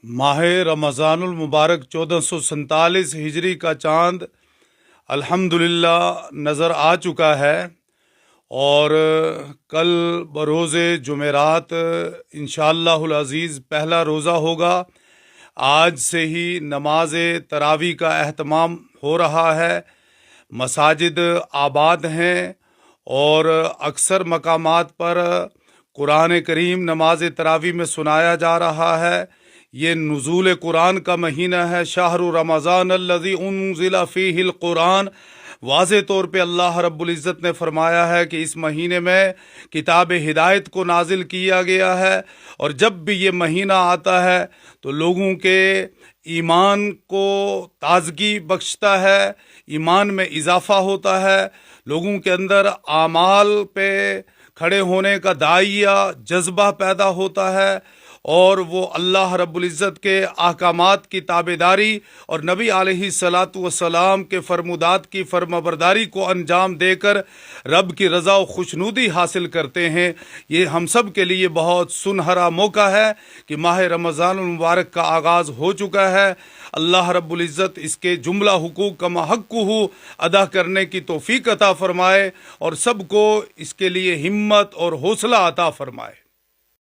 माह रमज़ानुल मुबारक 1447 हिजरी का चाँद अल्हम्दुलिल्लाह नज़र आ चुका है और कल बरोज़ जुमेरात इंशाअल्लाहुल अज़ीज़ पहला रोज़ा होगा। आज से ही नमाज तरावी का एहतमाम हो रहा है। मसाजिद आबाद हैं और अक्सर मकामात पर कुरान करीम नमाज तरावी में सुनाया जा रहा है। ये नुज़ूल कुरान का महीना है। शाहरु रमज़ान अल्लज़ी उन्ज़िला फ़ीहिल कुरान। वाज़े तौर पे अल्लाह रब्बुल इज़्ज़त ने फरमाया है कि इस महीने में किताब हिदायत को नाजिल किया गया है और जब भी ये महीना आता है तो लोगों के ईमान को ताज़गी बख्शता है, ईमान में इजाफ़ा होता है, लोगों के अंदर आमाल पे खड़े होने का दाइया जज्बा पैदा होता है और वो अल्लाह रब्बुल इज़्ज़त के अहकामात की ताबेदारी और नबी अलैहिस्सलातु वस्सलाम के फरमुदात की फरमाबरदारी को अंजाम देकर रब की रज़ा और खुशनुदी हासिल करते हैं। ये हम सब के लिए बहुत सुनहरा मौका है कि माह रमज़ानुल मुबारक का आगाज़ हो चुका है। अल्लाह रब्बुल इज़्ज़त इसके जुमला हुकूक कमा हक़्क़ुहु अदा करने की तौफ़ीक़ अता फ़रमाए और सबको इसके लिए हिम्मत और हौसला अता फ़रमाए।